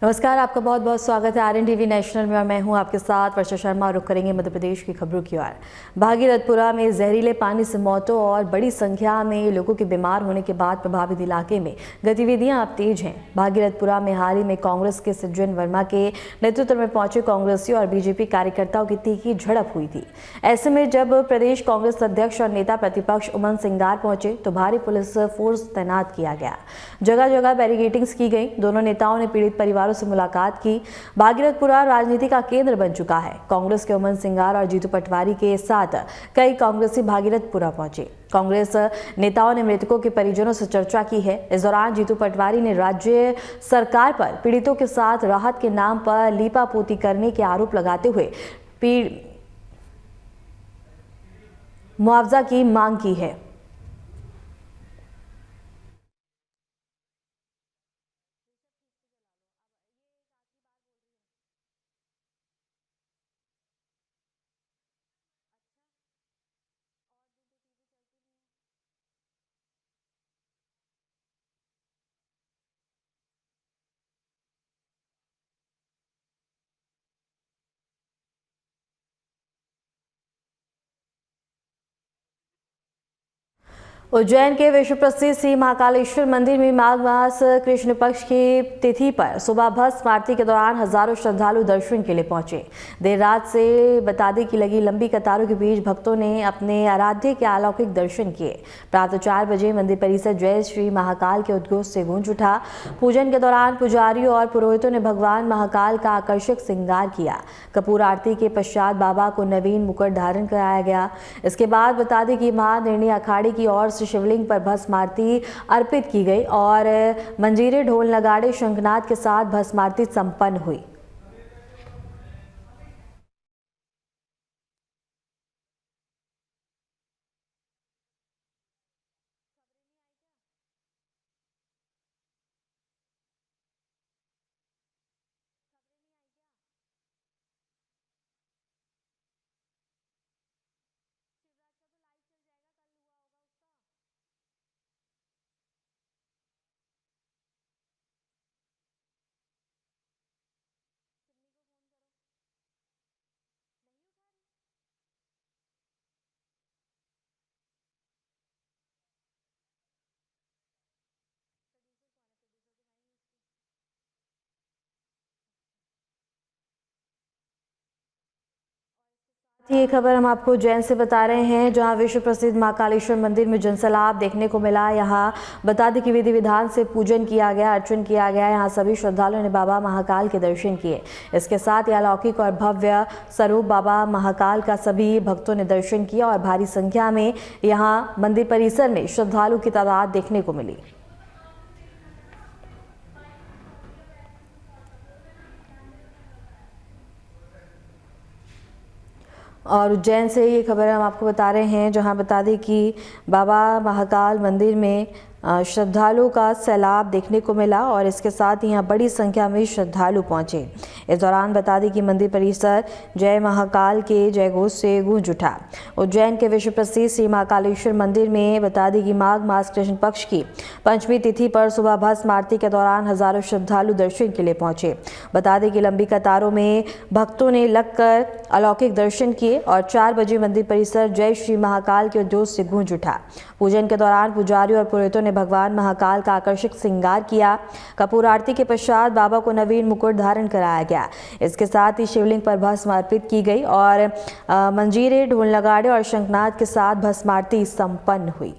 नमस्कार, आपका बहुत बहुत स्वागत है RNTV नेशनल में और मैं हूं आपके साथ वर्षा शर्मा। रुक करेंगे मध्य प्रदेश की खबरों की ओर। भागीरथपुरा में जहरीले पानी से मौतों और बड़ी संख्या में लोगों के बीमार होने के बाद प्रभावित इलाके में गतिविधियां अब तेज हैं। भागीरथपुरा में हाल ही में कांग्रेस के सज्जन वर्मा के नेतृत्व में पहुंचे कांग्रेसियों और बीजेपी कार्यकर्ताओं की तीखी झड़प हुई थी। ऐसे में जब प्रदेश कांग्रेस अध्यक्ष और नेता प्रतिपक्ष उमंग सिंगार पहुंचे तो भारी पुलिस फोर्स तैनात किया गया। जगह जगह बैरिकेडिंग्स की गई। दोनों नेताओं ने पीड़ित परिवारों से मुलाकात की। भागीरथपुरा राजनीति का केंद्र बन चुका है। कांग्रेस के उमंग सिंगार और जीतू पटवारी के साथ कई कांग्रेसी भागीरथपुरा पहुंचे। कांग्रेस नेताओं ने मृतकों के परिजनों से चर्चा की है। इस दौरान जीतू पटवारी ने राज्य सरकार पर पीड़ितों के साथ राहत के नाम पर लीपापोती करने के आरोप लगाते हुए मुआवजा की मांग की है। उज्जैन के विश्व प्रसिद्ध श्री महाकालेश्वर मंदिर में माघ मास कृष्ण पक्ष की तिथि पर सुबह भस्म आरती के दौरान हजारों श्रद्धालु दर्शन के लिए पहुंचे। देर रात से बता दें कि लगी लंबी कतारों के बीच भक्तों ने अपने आराध्य के अलौकिक दर्शन किए। प्रातः 4 बजे मंदिर परिसर जय श्री महाकाल के उद्घोष से गूंज उठा। पूजन के दौरान पुजारियों और पुरोहितों ने भगवान महाकाल का आकर्षक श्रृंगार किया। कपूर आरती के पश्चात बाबा को नवीन मुकुट धारण कराया गया। इसके बाद बता दें कि महानिर्णय अखाड़े की ओर शिवलिंग पर भस्म आरती अर्पित की गई और मंजीरे, ढोल, नगाड़े, शंखनाद के साथ भस्म आरती संपन्न हुई। ये खबर हम आपको उज्जैन से बता रहे हैं, जहां विश्व प्रसिद्ध महाकालेश्वर मंदिर में जनसैलाब देखने को मिला। यहां बता दें कि विधि विधान से पूजन किया गया, अर्चन किया गया। यहां सभी श्रद्धालुओं ने बाबा महाकाल के दर्शन किए। इसके साथ ही अलौकिक और भव्य स्वरूप बाबा महाकाल का सभी भक्तों ने दर्शन किया और भारी संख्या में यहां मंदिर परिसर में श्रद्धालु की तादाद देखने को मिली। और उज्जैन से ये खबर हम आपको बता रहे हैं, जहां बता दें कि बाबा महाकाल मंदिर में श्रद्धालुओं का सैलाब देखने को मिला और इसके साथ ही यहाँ बड़ी संख्या में श्रद्धालु पहुंचे। इस दौरान बता दें कि मंदिर परिसर जय महाकाल के जयघोष से गूंज उठा। उज्जैन के विश्व प्रसिद्ध श्री महाकालेश्वर मंदिर में बता दें कि माघ मास कृष्ण पक्ष की पंचमी तिथि पर सुबह भस्म आरती के दौरान हजारों श्रद्धालु दर्शन के लिए पहुंचे। बता दें कि लंबी कतारों में भक्तों ने लगकर अलौकिक दर्शन किए और 4 बजे मंदिर परिसर जय श्री महाकाल के उद्घोष से गूंज उठा। पूजन के दौरान पुजारियों और पुरोहितों ने भगवान महाकाल का आकर्षक श्रृंगार किया। कपूर आरती के पश्चात बाबा को नवीन मुकुट धारण कराया गया। इसके साथ ही शिवलिंग पर भस्म अर्पित की गई और मंजीरे, ढोल, नगाड़े और शंखनाद के साथ भस्म आरती संपन्न हुई।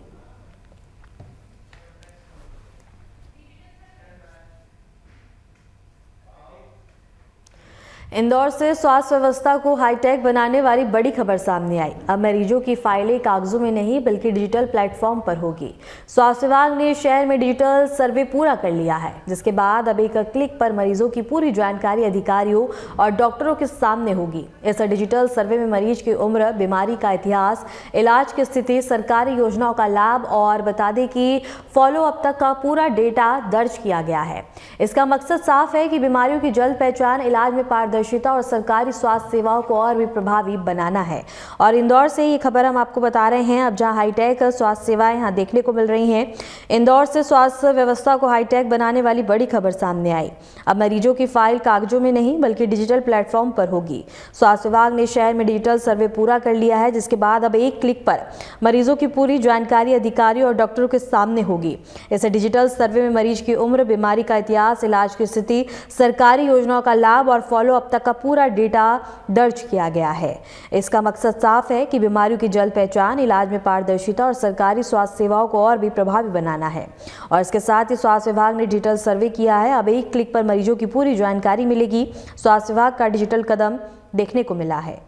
इंदौर से स्वास्थ्य व्यवस्था को हाईटेक बनाने वाली बड़ी खबर सामने आई। अब मरीजों की फाइलें कागजों में नहीं बल्कि डिजिटल प्लेटफॉर्म पर होगी। स्वास्थ्य विभाग ने शहर में डिजिटल सर्वे पूरा कर लिया है, जिसके बाद अब एक क्लिक पर मरीजों की पूरी जानकारी अधिकारियों और डॉक्टरों के सामने होगी। इस डिजिटल सर्वे में मरीज की उम्र, बीमारी का इतिहास, इलाज की स्थिति, सरकारी योजनाओं का लाभ और बता दें कि फॉलोअप तक का पूरा डेटा दर्ज किया गया है। इसका मकसद साफ है कि बीमारियों की जल्द पहचान, इलाज में पारदर्शिता पारदर्शिता और सरकारी स्वास्थ्य सेवाओं को और भी प्रभावी बनाना है। और इंदौर से ये खबर हम आपको बता रहे हैं, अब जहां हाईटेक स्वास्थ्य सेवाएं यहां देखने को मिल रही हैं। इंदौर से स्वास्थ्य व्यवस्था को हाईटेक बनाने वाली बड़ी खबर सामने आई। अब मरीजों की फाइल कागजों में नहीं बल्कि डिजिटल प्लेटफॉर्म पर होगी। स्वास्थ्य विभाग ने शहर में डिजिटल सर्वे पूरा कर लिया है, जिसके बाद अब एक क्लिक पर मरीजों की पूरी जानकारी अधिकारियों और डॉक्टरों के सामने होगी। इस डिजिटल सर्वे में मरीज की उम्र, बीमारी का इतिहास, इलाज की स्थिति, सरकारी योजनाओं का लाभ और फॉलो अप तक का पूरा डेटा दर्ज किया गया है। इसका मकसद साफ है कि बीमारियों की जल्द पहचान, इलाज में पारदर्शिता और सरकारी स्वास्थ्य सेवाओं को और भी प्रभावी बनाना है। और इसके साथ ही स्वास्थ्य विभाग ने डिजिटल सर्वे किया है। अब एक क्लिक पर मरीजों की पूरी जानकारी मिलेगी। स्वास्थ्य विभाग का डिजिटल कदम देखने को मिला है।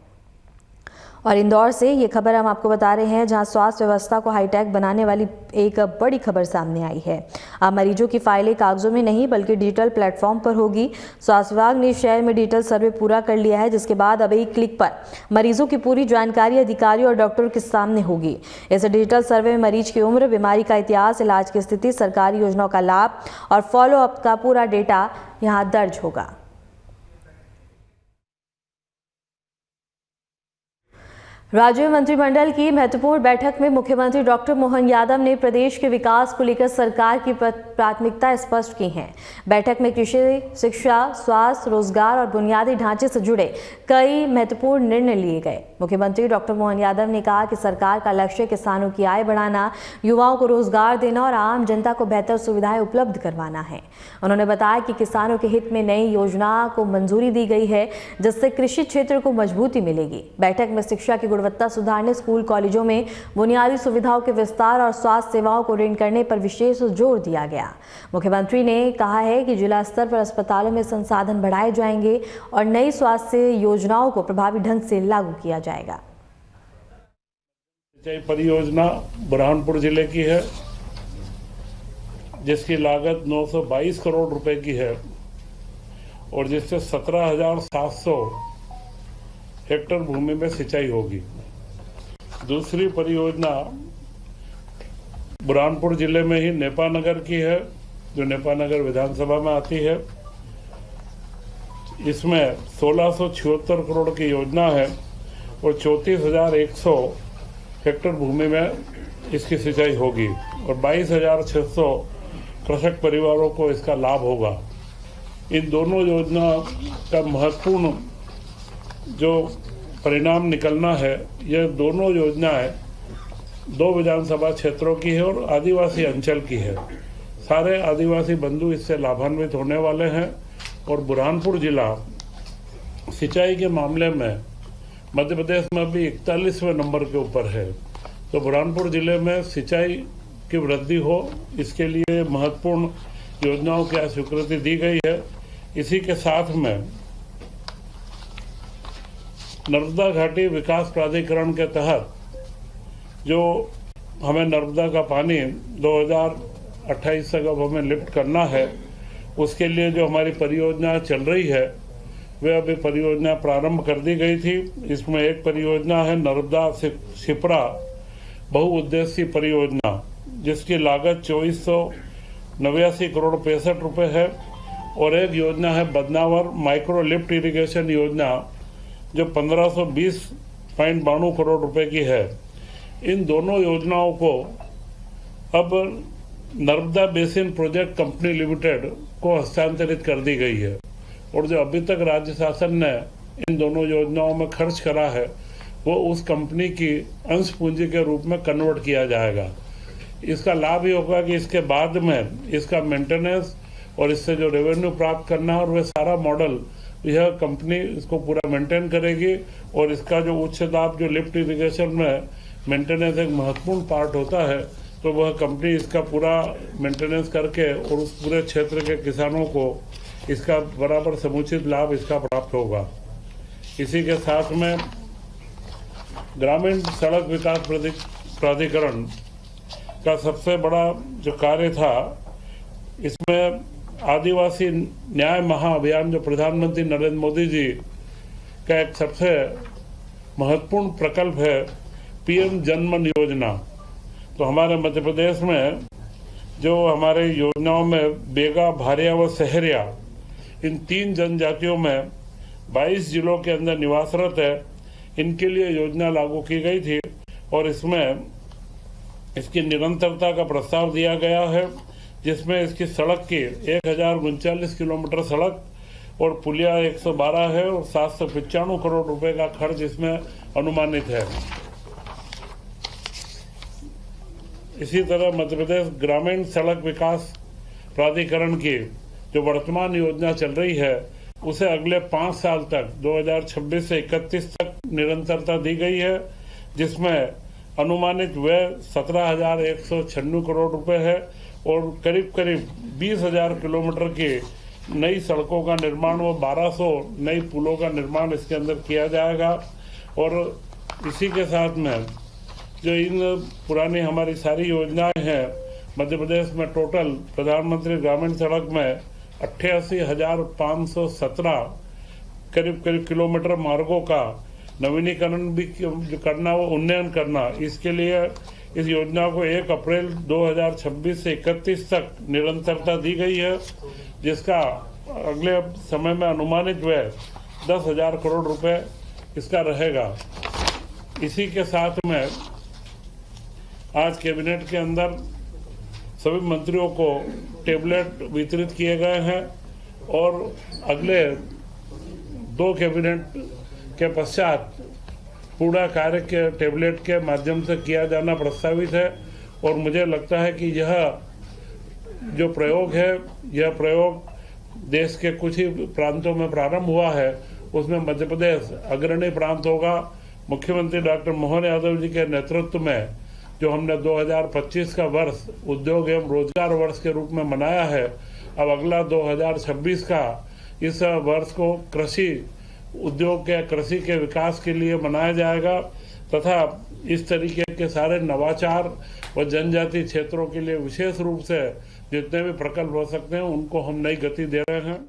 और इंदौर से ये खबर हम आपको बता रहे हैं, जहां स्वास्थ्य व्यवस्था को हाईटेक बनाने वाली एक बड़ी खबर सामने आई है। अब मरीजों की फाइलें कागजों में नहीं बल्कि डिजिटल प्लेटफॉर्म पर होगी। स्वास्थ्य विभाग ने शहर में डिजिटल सर्वे पूरा कर लिया है, जिसके बाद अब एक क्लिक पर मरीजों की पूरी जानकारी अधिकारियों और डॉक्टरों के सामने होगी। इस डिजिटल सर्वे में मरीज की उम्र, बीमारी का इतिहास, इलाज की स्थिति, सरकारी योजनाओं का लाभ और फॉलो अप का पूरा डेटा यहाँ दर्ज होगा। राज्य मंत्रिमंडल की महत्वपूर्ण बैठक में मुख्यमंत्री डॉक्टर मोहन यादव ने प्रदेश के विकास को लेकर सरकार की प्राथमिकता स्पष्ट की हैं। बैठक में कृषि, शिक्षा, स्वास्थ्य, रोजगार और बुनियादी ढांचे से जुड़े कई महत्वपूर्ण निर्णय लिए गए। मुख्यमंत्री डॉक्टर मोहन यादव ने कहा कि सरकार का लक्ष्य किसानों की आय बढ़ाना, युवाओं को रोजगार देना और आम जनता को बेहतर सुविधाएं उपलब्ध करवाना है। उन्होंने बताया कि किसानों के हित में नई योजना को मंजूरी दी गई है, जिससे कृषि क्षेत्र को मजबूती मिलेगी। बैठक में शिक्षा की गुणवत्ता सुधारने, स्कूल कॉलेजों में बुनियादी सुविधाओं के विस्तार और स्वास्थ्य सेवाओं को ऋण करने पर विशेष जोर दिया गया। मुख्यमंत्री ने कहा है कि जिला स्तर पर अस्पतालों में संसाधन बढ़ाए जाएंगे और नई स्वास्थ्य योजनाओं को प्रभावी ढंग से लागू किया जाएगा। सिंचाई परियोजना बुरहानपुर जिले की है, जिसकी लागत 922 करोड़ रुपए की है और जिससे 17,700 हेक्टेयर भूमि में सिंचाई होगी। दूसरी परियोजना बुरहानपुर जिले में ही नेपानगर की है, जो नेपानगर विधानसभा में आती है। इसमें 1676 करोड़ की योजना है और 34,100 हेक्टेयर भूमि में इसकी सिंचाई होगी और 22,600 कृषक परिवारों को इसका लाभ होगा। इन दोनों योजना का महत्वपूर्ण जो परिणाम निकलना है, यह दोनों योजनाएं 2 विधानसभा क्षेत्रों की है और आदिवासी अंचल की है। सारे आदिवासी बंधु इससे लाभान्वित होने वाले हैं और बुरहानपुर जिला सिंचाई के मामले में मध्य प्रदेश में भी 41वें नंबर के ऊपर है। तो बुरहानपुर जिले में सिंचाई की वृद्धि हो, इसके लिए महत्वपूर्ण योजनाओं की स्वीकृति दी गई है। इसी के साथ में नर्मदा घाटी विकास प्राधिकरण के तहत जो हमें नर्मदा का पानी 2028 तक अब हमें लिफ्ट करना है, उसके लिए जो हमारी परियोजना चल रही है, वे अभी परियोजना प्रारंभ कर दी गई थी। इसमें एक परियोजना है नर्मदा शिप्रा बहुउद्देशीय परियोजना, जिसकी लागत 2489 करोड़ 65 रुपये है और एक योजना है बदनावर माइक्रो लिफ्ट इरिगेशन योजना, जो 1520.92 करोड़ रुपए की है। इन दोनों योजनाओं को अब Narmada basin project company limited को हस्तांतरित कर दी गई है और जो अभी तक राज्य शासन ने इन दोनों योजनाओं में खर्च करा है, वो उस कंपनी की अंश पूंजी के रूप में कन्वर्ट किया जाएगा। इसका लाभ ये होगा कि इसके बाद में इसका मेंटेनेंस और इससे जो रेवेन्यू प्राप्त करना है, और वह सारा मॉडल यह कंपनी इसको पूरा मेंटेन करेगी और इसका जो उच्च दाब जो लिफ्ट इरिगेशन में मेंटेनेंस एक महत्वपूर्ण पार्ट होता है, तो वह कंपनी इसका पूरा मेंटेनेंस करके और उस पूरे क्षेत्र के किसानों को इसका बराबर समुचित लाभ इसका प्राप्त होगा। इसी के साथ में ग्रामीण सड़क विकास प्राधिकरण का सबसे बड़ा जो कार्य था, इसमें आदिवासी न्याय महाअभियान जो प्रधानमंत्री नरेंद्र मोदी जी का एक सबसे महत्वपूर्ण प्रकल्प है, पीएम जनमन योजना। तो हमारे मध्य प्रदेश में जो हमारे योजनाओं में बेगा, भारिया व सहरिया, इन 3 जनजातियों में 22 जिलों के अंदर निवासरत है, इनके लिए योजना लागू की गई थी और इसमें इसकी निरंतरता का प्रस्ताव दिया गया है, जिसमें इसकी सड़क की 1039 किलोमीटर सड़क और पुलिया 112 है और 795 करोड़ रुपए का खर्च इसमें अनुमानित है। इसी तरह मध्य प्रदेश ग्रामीण सड़क विकास प्राधिकरण की जो वर्तमान योजना चल रही है उसे अगले 5 साल तक 2026 से 31 तक निरंतरता दी गई है, जिसमें अनुमानित व्यय 17,196 करोड़ रुपए है और करीब करीब 20,000 किलोमीटर की नई सड़कों का निर्माण व 1200 नई पुलों का निर्माण इसके अंदर किया जाएगा। और इसी के साथ में जो इन पुरानी हमारी सारी योजनाएं हैं, मध्य प्रदेश में टोटल प्रधानमंत्री ग्रामीण सड़क में 88,517 करीब किलोमीटर मार्गों का नवीनीकरण भी जो करना वो उन्नयन करना, इसके लिए इस योजना को 1 अप्रैल 2026 से 31 तक निरंतरता दी गई है, जिसका अगले समय में अनुमानित व्यय 10,000 करोड़ रुपए इसका रहेगा। इसी के साथ में आज कैबिनेट के अंदर सभी मंत्रियों को टेबलेट वितरित किए गए हैं और अगले 2 कैबिनेट के पश्चात पूरा कार्य के टेबलेट के माध्यम से किया जाना प्रस्तावित है। और मुझे लगता है कि यह जो प्रयोग है, यह प्रयोग देश के कुछ ही प्रांतों में प्रारंभ हुआ है, उसमें मध्य प्रदेश अग्रणी प्रांत होगा। मुख्यमंत्री डॉक्टर मोहन यादव जी के नेतृत्व में जो हमने 2025 का वर्ष उद्योग एवं रोजगार वर्ष के रूप में मनाया है, अब अगला 2026 का इस वर्ष को कृषि उद्योग के कृषि के विकास के लिए मनाया जाएगा तथा इस तरीके के सारे नवाचार व जनजातीय क्षेत्रों के लिए विशेष रूप से जितने भी प्रकल्प हो सकते हैं उनको हम नई गति दे रहे हैं।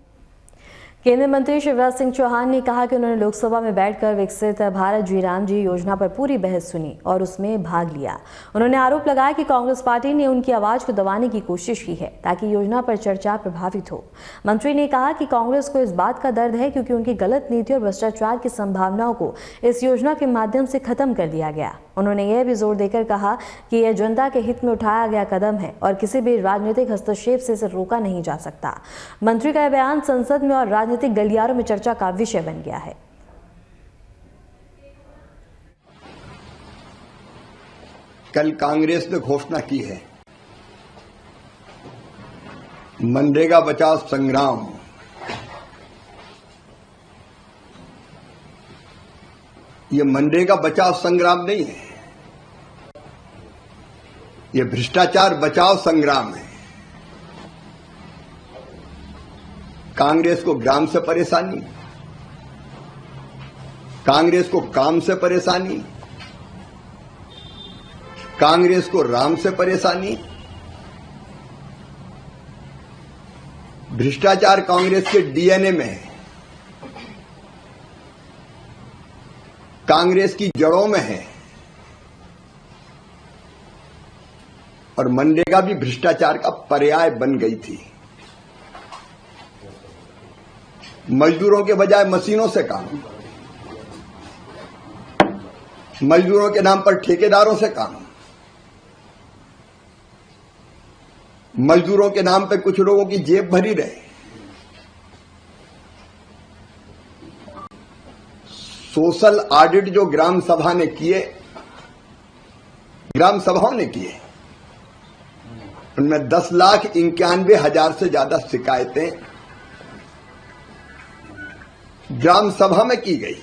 केंद्रीय मंत्री शिवराज सिंह चौहान ने कहा कि उन्होंने लोकसभा में बैठकर विकसित भारत जी राम जी योजना पर पूरी बहस सुनी और उसमें भाग लिया। उन्होंने आरोप लगाया कि कांग्रेस पार्टी ने उनकी आवाज को दबाने की कोशिश की है ताकि योजना पर चर्चा प्रभावित हो। मंत्री ने कहा कि कांग्रेस को इस बात का दर्द है क्योंकि उनकी गलत नीति और भ्रष्टाचार की संभावनाओं को इस योजना के माध्यम से खत्म कर दिया गया। उन्होंने यह भी जोर देकर कहा कि यह जनता के हित में उठाया गया कदम है और किसी भी राजनीतिक हस्तक्षेप से इसे रोका नहीं जा सकता। मंत्री का यह बयान संसद में और राजनीतिक गलियारों में चर्चा का विषय बन गया है। कल कांग्रेस ने घोषणा की है मनरेगा बचाओ संग्राम। ये मनरेगा बचाओ संग्राम नहीं है, ये भ्रष्टाचार बचाओ संग्राम है। कांग्रेस को ग्राम से परेशानी, कांग्रेस को काम से परेशानी, कांग्रेस को राम से परेशानी। भ्रष्टाचार कांग्रेस के डीएनए में है, कांग्रेस की जड़ों में है और मनरेगा भी भ्रष्टाचार का पर्याय बन गई थी। मजदूरों के बजाय मशीनों से काम, मजदूरों के नाम पर ठेकेदारों से काम, मजदूरों के नाम पे कुछ लोगों की जेब भरी रहे। सोशल ऑडिट जो ग्राम सभा ने किए, ग्राम सभाओं ने किए, उनमें 10,91,000 से ज्यादा शिकायतें ग्राम सभा में की गई।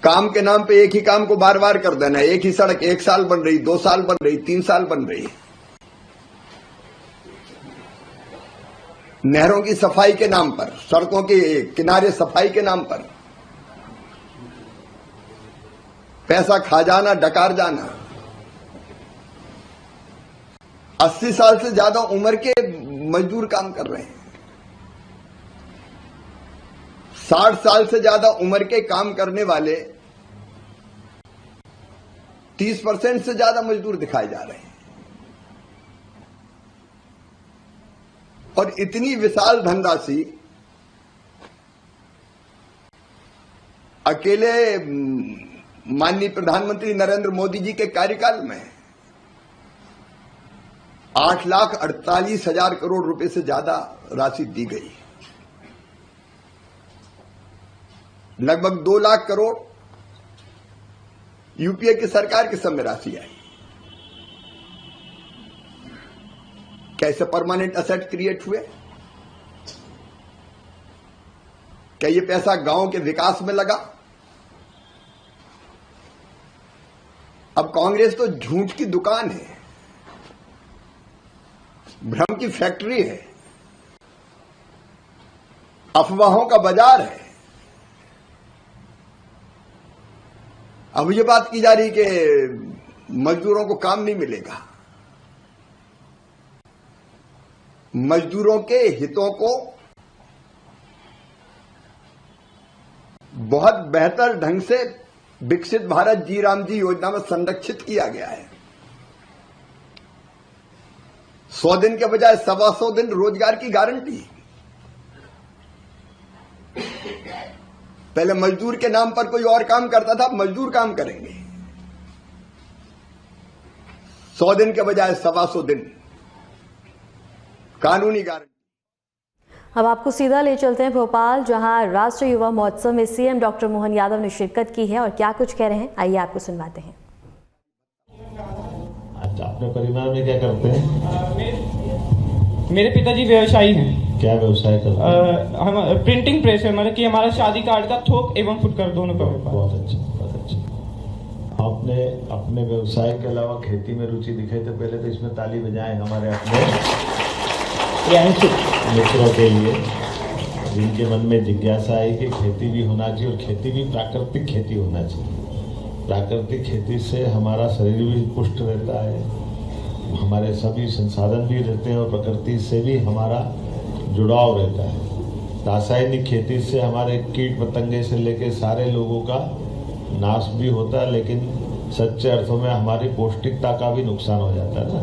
काम के नाम पे एक ही काम को बार बार कर देना, एक ही सड़क 1 साल बन रही, 2 साल बन रही, 3 साल बन रही। नहरों की सफाई के नाम पर, सड़कों के किनारे सफाई के नाम पर पैसा खा जाना, डकार जाना। 80 साल से ज्यादा उम्र के मजदूर काम कर रहे हैं, 60 साल से ज्यादा उम्र के काम करने वाले 30% से ज्यादा मजदूर दिखाए जा रहे हैं। और इतनी विशाल धनराशि अकेले माननीय प्रधानमंत्री नरेंद्र मोदी जी के कार्यकाल में 8,48,000 करोड़ रुपए से ज्यादा राशि दी गई। लगभग 2 लाख करोड़ यूपीए की सरकार के समय राशि आई। कैसे परमानेंट असेट क्रिएट हुए? क्या ये पैसा गांव के विकास में लगा? अब कांग्रेस तो झूठ की दुकान है, भ्रम की फैक्ट्री है, अफवाहों का बाजार है। अब ये बात की जा रही कि मजदूरों को काम नहीं मिलेगा। मजदूरों के हितों को बहुत बेहतर ढंग से विकसित भारत जी राम जी योजना में संरक्षित किया गया है। 100 दिन के बजाय 125 दिन रोजगार की गारंटी। पहले मजदूर के नाम पर कोई और काम करता था, मजदूर काम करेंगे। 100 दिन के बजाय 125 दिन कानूनी गारंटी। अब आपको सीधा ले चलते हैं भोपाल, जहां राष्ट्रीय युवा महोत्सव में सीएम डॉक्टर मोहन यादव ने शिरकत की है और क्या कुछ कह रहे हैं, आइए आपको सुनवाते हैं। अच्छा, अपने परिवार में क्या करते हैं? मेरे पिताजी व्यवसायी हैं। क्या व्यवसाय करते हैं? हम प्रिंटिंग प्रेस है, मतलब कि हमारा शादी कार्ड का थोक एवं फुटकर दोनों का व्यापार। बहुत अच्छा, बहुत अच्छा। आपने अपने व्यवसाय के अलावा खेती में रुचि दिखाई, तो पहले तो इसमें ताली बजाएं हमारे अपने मित्रों के लिए, जिनके मन में जिज्ञासा है कि खेती भी होना चाहिए और खेती भी प्राकृतिक खेती होना चाहिए। प्राकृतिक खेती से हमारा शरीर भी पुष्ट रहता है, हमारे सभी संसाधन भी रहते हैं और प्रकृति से भी हमारा जुड़ाव रहता है। रासायनिक खेती से हमारे कीट पतंगे से लेकर सारे लोगों का नाश भी होता है, लेकिन सच्चे अर्थों में हमारी पौष्टिकता का भी नुकसान हो जाता है ना,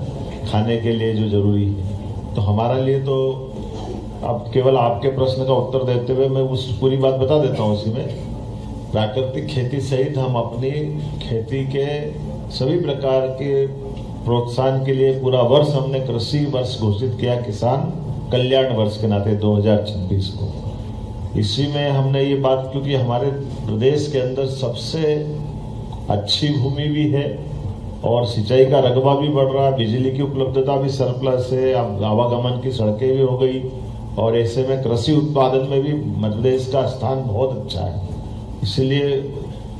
खाने के लिए जो जरूरी है। तो हमारा लिए तो अब केवल आपके प्रश्न का उत्तर देते हुए मैं उस पूरी बात बता देता हूँ। उसी में प्राकृतिक खेती सहित हम अपनी खेती के सभी प्रकार के प्रोत्साहन के लिए पूरा वर्ष हमने कृषि वर्ष घोषित किया, किसान कल्याण वर्ष के नाते 2026 को। इसी में हमने ये बात, क्योंकि हमारे प्रदेश के अंदर सबसे अच्छी भूमि भी है और सिंचाई का रकबा भी बढ़ रहा है, बिजली की उपलब्धता भी सरप्लस है, अब आवागमन की सड़कें भी हो गई और ऐसे में कृषि उत्पादन में भी मध्य प्रदेश का स्थान बहुत अच्छा है। इसलिए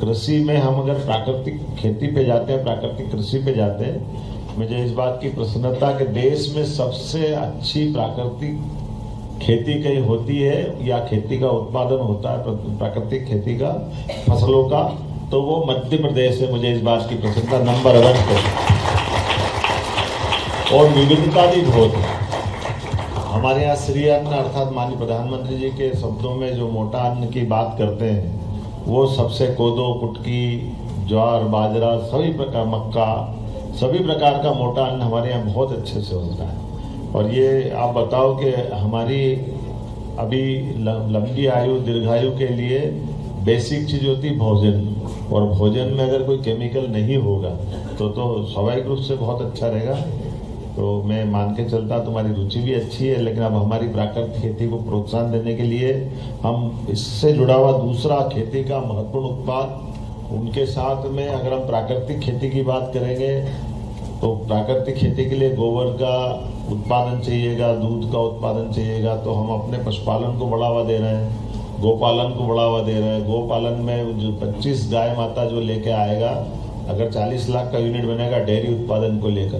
कृषि में हम अगर प्राकृतिक खेती पे जाते हैं, प्राकृतिक कृषि पे जाते हैं, मुझे इस बात की प्रसन्नता कि देश में सबसे अच्छी प्राकृतिक खेती कहीं होती है या खेती का उत्पादन होता है प्राकृतिक खेती का फसलों का, तो वो मध्य प्रदेश है। मुझे इस बात की प्रसन्नता नंबर 1 पर। और विविधता भी बहुत है हमारे यहाँ। श्री अन्न अर्थात माननीय प्रधानमंत्री जी के शब्दों में जो मोटा अन्न की बात करते हैं, वो सबसे कोदो, कुटकी, ज्वार, बाजरा, सभी प्रकार, मक्का, सभी प्रकार का मोटा अन्न हमारे यहाँ बहुत अच्छे से होता है। और ये आप बताओ कि हमारी अभी लंबी आयु, दीर्घायु के लिए बेसिक चीज होती भोजन, और भोजन में अगर कोई केमिकल नहीं होगा तो स्वाभाविक रूप से बहुत अच्छा रहेगा। तो मैं मान के चलता, तुम्हारी रुचि भी अच्छी है, लेकिन अब हमारी प्राकृतिक खेती को प्रोत्साहन देने के लिए हम इससे जुड़ा हुआ दूसरा खेती का महत्वपूर्ण उत्पाद, उनके साथ में अगर हम प्राकृतिक खेती की बात करेंगे तो प्राकृतिक खेती के लिए गोबर का उत्पादन चाहिएगा, दूध का उत्पादन चाहिएगा। तो हम अपने पशुपालन को बढ़ावा दे रहे हैं, गोपालन को बढ़ावा दे रहे हैं। गोपालन में जो 25 गाय माता जो लेके आएगा, अगर 40 लाख का यूनिट बनेगा डेयरी उत्पादन को लेकर,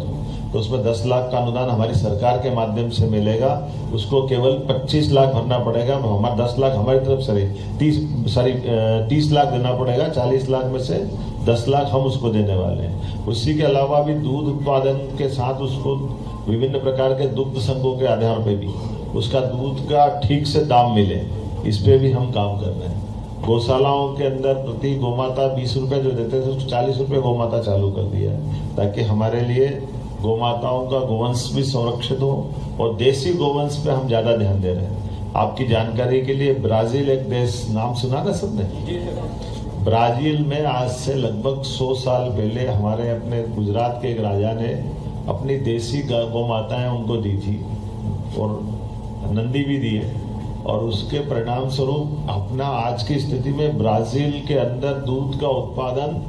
तो उसमें 10 लाख का अनुदान हमारी सरकार के माध्यम से मिलेगा। उसको केवल 25 लाख भरना पड़ेगा, हमारा 10 लाख हमारी तरफ से 30 लाख देना पड़ेगा। 40 लाख में से 10 लाख हम उसको देने वाले हैं। उसी के अलावा भी दूध उत्पादन के साथ उसको विभिन्न प्रकार के दुग्ध संघों के आधार पर भी उसका दूध का ठीक से दाम मिले, इस पे भी हम काम कर रहे हैं। गौशालाओं के अंदर प्रति गोमाता 20 रुपए जो देते थे, उसको 40 रुपए गोमाता चालू कर दिया है, ताकि हमारे लिए गोमाताओं का गोवंश भी संरक्षित हो। और देसी गोवंश पे हम ज्यादा ध्यान दे रहे हैं। आपकी जानकारी के लिए ब्राजील एक देश, नाम सुना था सबने? ब्राजील में आज से लगभग 100 साल पहले हमारे अपने गुजरात के एक राजा ने अपनी देसी गौ माताएं उनको दी थी और नंदी भी दी है, और उसके परिणाम स्वरूप अपना आज की स्थिति में ब्राजील के अंदर दूध का उत्पादन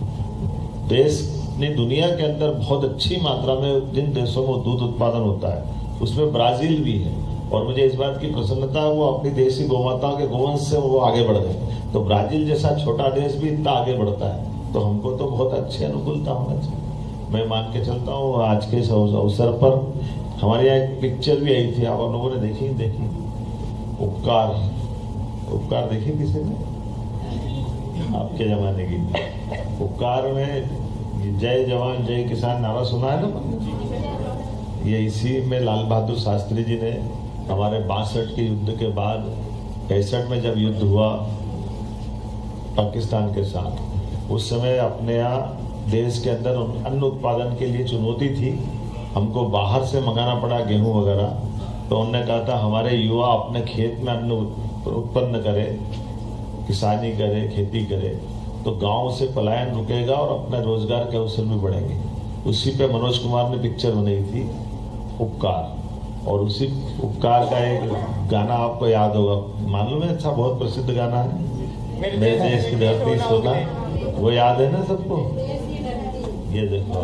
देश ने दुनिया के अंदर बहुत अच्छी मात्रा में, जिन देशों में दूध उत्पादन होता है उसमें ब्राजील भी है। और मुझे इस बात की प्रसन्नता है वो अपनी देशी गौमाताओं के गोवंश से वो आगे बढ़ गए। तो ब्राजील जैसा छोटा देश भी इतना आगे बढ़ता है तो हमको तो बहुत अच्छी अनुकूलता होना चाहिए। मैं मान के चलता हूँ आज के इस अवसर पर हमारे यहाँ एक पिक्चर भी आई थी, आप लोगों ने देखी? उपकार देखी किसी ने? आपके जमाने की उपकार में जय जवान जय किसान नारा सुना है ना? ये इसी में लाल बहादुर शास्त्री जी ने हमारे 62 के युद्ध के बाद 65 में जब युद्ध हुआ पाकिस्तान के साथ, उस समय अपने यहाँ देश के अंदर अन्न उत्पादन के लिए चुनौती थी, हमको बाहर से मंगाना पड़ा गेहूं वगैरह। तो उन्होंने कहा था हमारे युवा अपने खेत में अन्न उत्पन्न करे, किसानी करे, खेती करे, तो गांव से पलायन रुकेगा और अपने रोजगार के अवसर भी बढ़ेंगे। उसी पे मनोज कुमार ने पिक्चर बनाई थी उपकार, और उसी उपकार का एक गाना आपको याद होगा, मालूम है? अच्छा, बहुत प्रसिद्ध गाना है, मेरे देश की धरती सोना, वो याद है ना सबको? ये देखो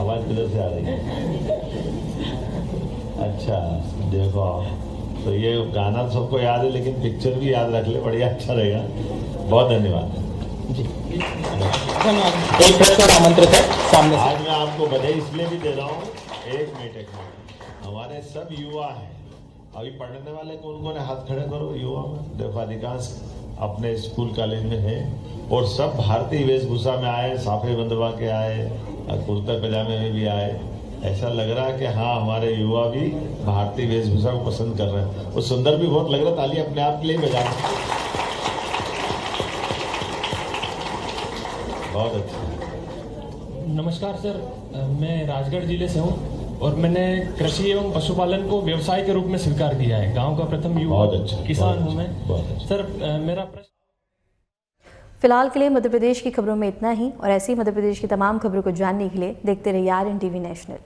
आवाज किधर से आ रही है? अच्छा देखो, तो ये गाना सबको याद है लेकिन पिक्चर भी याद रख ले, बढ़िया अच्छा रहेगा। बहुत धन्यवाद। एक प्रश्न आमंत्रित है सामने से। आज मैं आपको बधाई इसलिए भी दे रहा हूँ, एक मिनट, हमारे सब युवा हैं, अभी पढ़ने वाले कौन कौन है? हाथ खड़े करो युवा में। देखो अधिकांश अपने स्कूल कॉलेज में है और सब भारतीय वेशभूषा में आए, साफे बंधवा के आए, कुर्ता पैजामे में भी आए। ऐसा लग रहा है कि हाँ हमारे युवा भी भारतीय वेशभूषा को पसंद कर रहे हैं। वो सुंदर भी बहुत लग रहा है, ताली अपने आप के लिए बजा। बहुत अच्छा। नमस्कार सर, मैं राजगढ़ जिले से हूँ और मैंने कृषि एवं पशुपालन को व्यवसाय के रूप में स्वीकार किया है। गांव का प्रथम युवा किसान हूँ मैं। सर मेरा प्रश्न फिलहाल के लिए मध्य प्रदेश की खबरों में इतना ही, और ऐसी मध्य प्रदेश की तमाम खबरों को जानने के लिए देखते रहिए RNTV नेशनल।